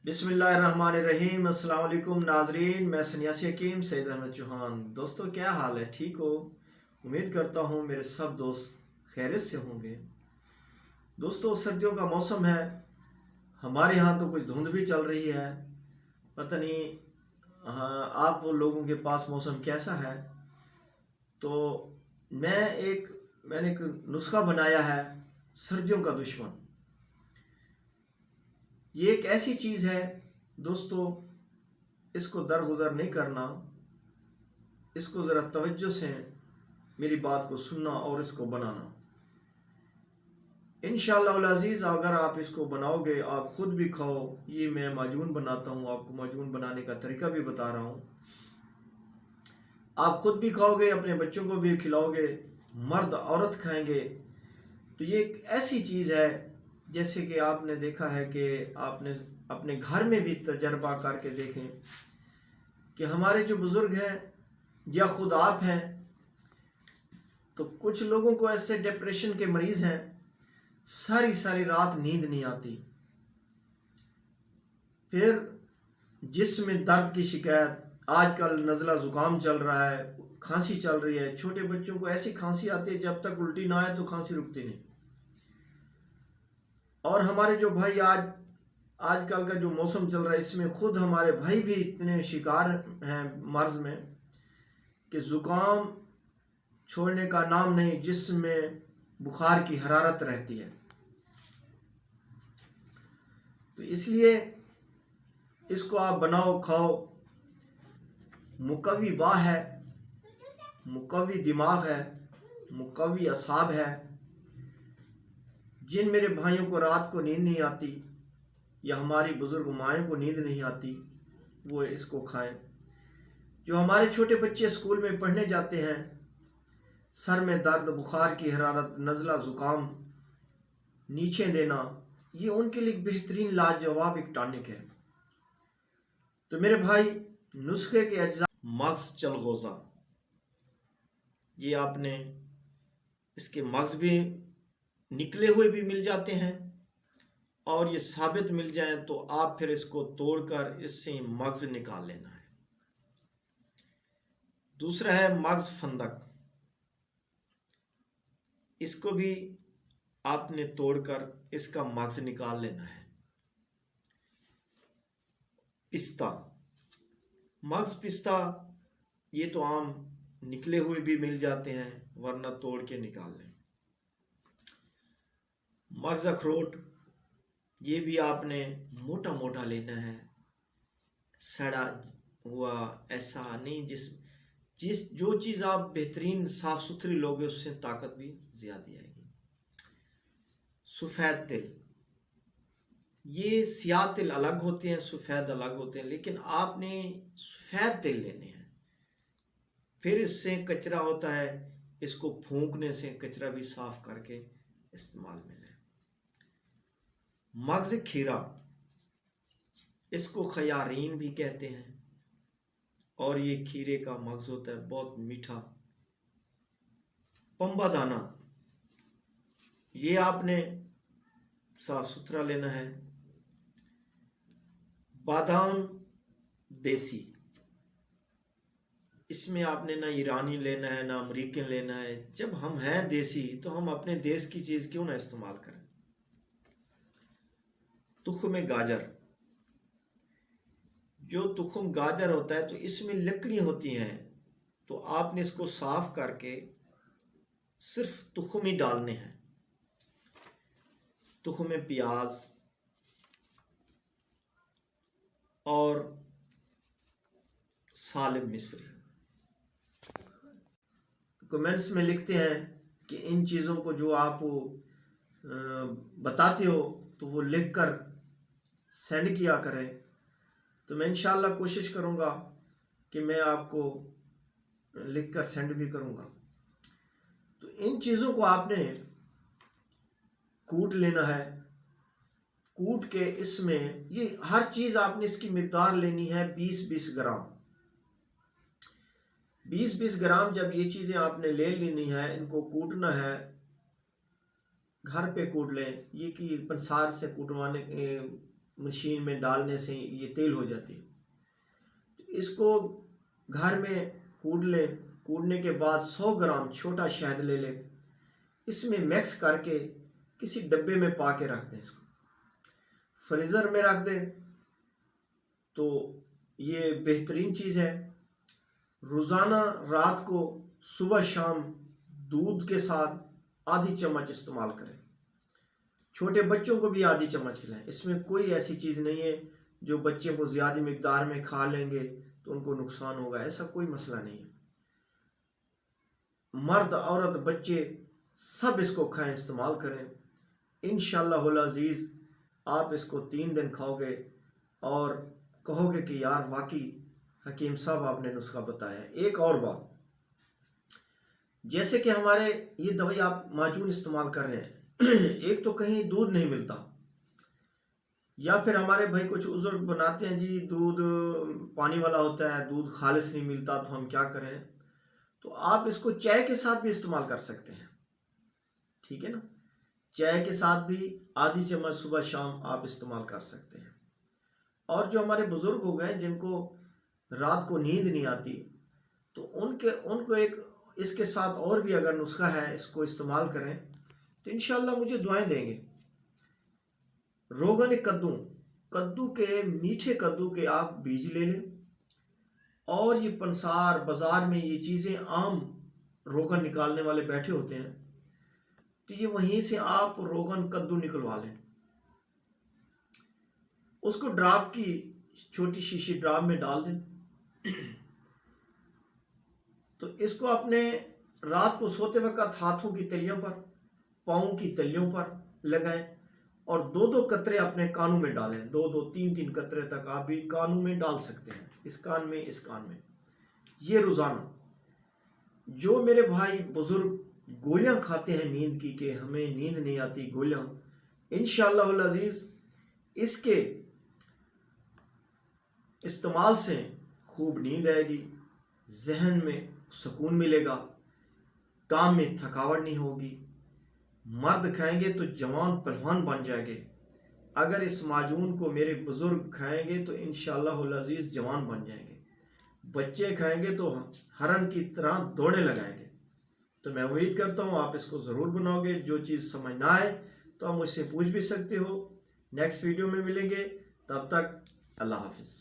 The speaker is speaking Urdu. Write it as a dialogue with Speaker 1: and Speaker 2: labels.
Speaker 1: بسم اللہ الرحمن الرحیم۔ السلام علیکم ناظرین، میں سنیاسی حکیم سید احمد چوہان۔ دوستو کیا حال ہے؟ ٹھیک ہو؟ امید کرتا ہوں میرے سب دوست خیریت سے ہوں گے۔ دوستو سردیوں کا موسم ہے، ہمارے ہاں تو کچھ دھند بھی چل رہی ہے، پتہ نہیں آپ لوگوں کے پاس موسم کیسا ہے۔ تو میں نے ایک نسخہ بنایا ہے، سردیوں کا دشمن۔ یہ ایک ایسی چیز ہے دوستو، اس کو درگزر نہیں کرنا، اس کو ذرا توجہ سے میری بات کو سننا اور اس کو بنانا۔ انشاءاللہ العزیز اگر آپ اس کو بناؤ گے، آپ خود بھی کھاؤ۔ یہ میں معجون بناتا ہوں، آپ کو معجون بنانے کا طریقہ بھی بتا رہا ہوں۔ آپ خود بھی کھاؤ گے، اپنے بچوں کو بھی کھلاؤ گے، مرد عورت کھائیں گے۔ تو یہ ایک ایسی چیز ہے جیسے کہ آپ نے دیکھا ہے کہ آپ نے اپنے گھر میں بھی تجربہ کر کے دیکھیں کہ ہمارے جو بزرگ ہیں یا خود آپ ہیں، تو کچھ لوگوں کو ایسے ڈپریشن کے مریض ہیں، ساری رات نیند نہیں آتی، پھر جسم میں درد کی شکایت، آج کل نزلہ زکام چل رہا ہے، کھانسی چل رہی ہے، چھوٹے بچوں کو ایسی کھانسی آتی ہے جب تک الٹی نہ آئے تو کھانسی رکتی نہیں۔ اور ہمارے جو بھائی آج کل کا جو موسم چل رہا ہے، اس میں خود ہمارے بھائی بھی اتنے شکار ہیں مرض میں کہ زکام چھوڑنے کا نام نہیں، جسم میں بخار کی حرارت رہتی ہے۔ تو اس لیے اس کو آپ بناؤ کھاؤ۔ مقوی باہ ہے، مقوی دماغ ہے، مقوی اعصاب ہے۔ جن میرے بھائیوں کو رات کو نیند نہیں آتی یا ہماری بزرگ مائیں کو نیند نہیں آتی، وہ اس کو کھائیں۔ جو ہمارے چھوٹے بچے اسکول میں پڑھنے جاتے ہیں، سر میں درد، بخار کی حرارت، نزلہ زکام، نیچے دینا، یہ ان کے لیے بہترین لاجواب ایک ٹانک ہے۔ تو میرے بھائی، نسخے کے اجزاء: مغز چلغوزہ، یہ آپ نے اس کے مغز بھی نکلے ہوئے بھی مل جاتے ہیں، اور یہ ثابت مل جائیں تو آپ پھر اس کو توڑ کر اس سے مغز نکال لینا ہے۔ دوسرا ہے مغز فندق، اس کو بھی آپ نے توڑ کر اس کا مغز نکال لینا ہے۔ پستہ، مغز پستہ، یہ تو عام نکلے ہوئے بھی مل جاتے ہیں، ورنہ توڑ کے نکال لیں۔ مغز اخروٹ، یہ بھی آپ نے موٹا موٹا لینا ہے، سڑا ہوا ایسا نہیں، جو چیز آپ بہترین صاف ستھری لوگے اس سے طاقت بھی زیادہ آئے گی۔ سفید تل، یہ سیاہ تل الگ ہوتے ہیں، سفید الگ ہوتے ہیں، لیکن آپ نے سفید تل لینے ہیں۔ پھر اس سے کچرا ہوتا ہے، اس کو پھونکنے سے کچرا بھی صاف کر کے استعمال میں لیں۔ مغز کھیرا، اس کو خیارین بھی کہتے ہیں، اور یہ کھیرے کا مغز ہوتا ہے، بہت میٹھا۔ پمبا دانہ، یہ آپ نے صاف ستھرا لینا ہے۔ بادام دیسی، اس میں آپ نے نہ ایرانی لینا ہے نہ امریکن لینا ہے۔ جب ہم ہیں دیسی تو ہم اپنے دیس کی چیز کیوں نہ استعمال کریں۔ تخم گاجر، جو تخم گاجر ہوتا ہے تو اس میں لکڑی ہوتی ہیں، تو آپ نے اس کو صاف کر کے صرف تخم ہی ڈالنے ہیں۔ تخم پیاز، اور سالم مصر۔ کمنٹس میں لکھتے ہیں کہ ان چیزوں کو جو آپ بتاتے ہو تو وہ لکھ کر سینڈ کیا کریں، تو میں انشاءاللہ کوشش کروں گا کہ میں آپ کو لکھ کر سینڈ بھی کروں گا۔ تو ان چیزوں کو آپ نے کوٹ لینا ہے، کوٹ کے اس میں یہ ہر چیز آپ نے اس کی مقدار لینی ہے 20-20 گرام۔ 20-20 گرام جب یہ چیزیں آپ نے لے لینی ہے، ان کو کوٹنا ہے، گھر پہ کوٹ لیں۔ یہ کہ پنسار سے کوٹوانے مشین میں ڈالنے سے یہ تیل ہو جاتی ہے۔ اس کو گھر میں کوٹ لیں، کوٹنے کے بعد 100 گرام چھوٹا شہد لے لیں، اس میں مکس کر کے کسی ڈبے میں پا کے رکھ دیں، اس کو فریزر میں رکھ دیں۔ تو یہ بہترین چیز ہے۔ روزانہ رات کو صبح شام دودھ کے ساتھ آدھی چمچ استعمال کریں۔ چھوٹے بچوں کو بھی آدھی چمچ کھلائیں۔ اس میں کوئی ایسی چیز نہیں ہے جو بچے کو زیادہ مقدار میں کھا لیں گے تو ان کو نقصان ہوگا، ایسا کوئی مسئلہ نہیں ہے۔ مرد عورت بچے سب اس کو کھائیں، استعمال کریں۔ انشاءاللہ العزیز آپ اس کو 3 دن کھاؤ گے اور کہو گے کہ یار واقعی حکیم صاحب آپ نے نسخہ بتایا ہے۔ ایک اور بات، جیسے کہ ہمارے یہ دوائی آپ معجون استعمال کر رہے ہیں، ایک تو کہیں دودھ نہیں ملتا، یا پھر ہمارے بھائی کچھ عذر بناتے ہیں جی دودھ پانی والا ہوتا ہے، دودھ خالص نہیں ملتا تو ہم کیا کریں؟ تو آپ اس کو چائے کے ساتھ بھی استعمال کر سکتے ہیں، ٹھیک ہے نا؟ چائے کے ساتھ بھی آدھی چمچ صبح شام آپ استعمال کر سکتے ہیں۔ اور جو ہمارے بزرگ ہو گئے جن کو رات کو نیند نہیں آتی، تو ان کو ایک اس کے ساتھ اور بھی اگر نسخہ ہے، اس کو استعمال کریں تو انشاءاللہ مجھے دعائیں دیں گے۔ روغن کدو کے میٹھے کدو کے آپ بیج لے لیں، اور یہ پنسار بازار میں یہ چیزیں عام روغن نکالنے والے بیٹھے ہوتے ہیں، تو یہ وہیں سے آپ روغن کدو نکلوا لیں، اس کو ڈراپ کی چھوٹی شیشی ڈراپ میں ڈال دیں۔ تو اس کو اپنے رات کو سوتے وقت ہاتھوں کی تلیوں پر، پاؤں کی تلیوں پر لگائیں، اور 2 قطرے اپنے کانوں میں ڈالیں۔ 2 3 قطرے تک آپ بھی کانوں میں ڈال سکتے ہیں، اس کان میں اس کان میں۔ یہ روزانہ جو میرے بھائی بزرگ گولیاں کھاتے ہیں نیند کی کہ ہمیں نیند نہیں آتی، گولیاں، انشاءاللہ العزیز اس کے استعمال سے خوب نیند آئے گی، ذہن میں سکون ملے گا، کام میں تھکاوٹ نہیں ہوگی۔ مرد کھائیں گے تو جوان پہلوان بن جائیں گے۔ اگر اس معجون کو میرے بزرگ کھائیں گے تو انشاءاللہ العزیز جوان بن جائیں گے۔ بچے کھائیں گے تو ہرن کی طرح دوڑنے لگائیں گے۔ تو میں امید کرتا ہوں آپ اس کو ضرور بناؤ گے۔ جو چیز سمجھ نہ آئے تو آپ مجھ سے پوچھ بھی سکتے ہو۔ نیکسٹ ویڈیو میں ملیں گے، تب تک اللہ حافظ۔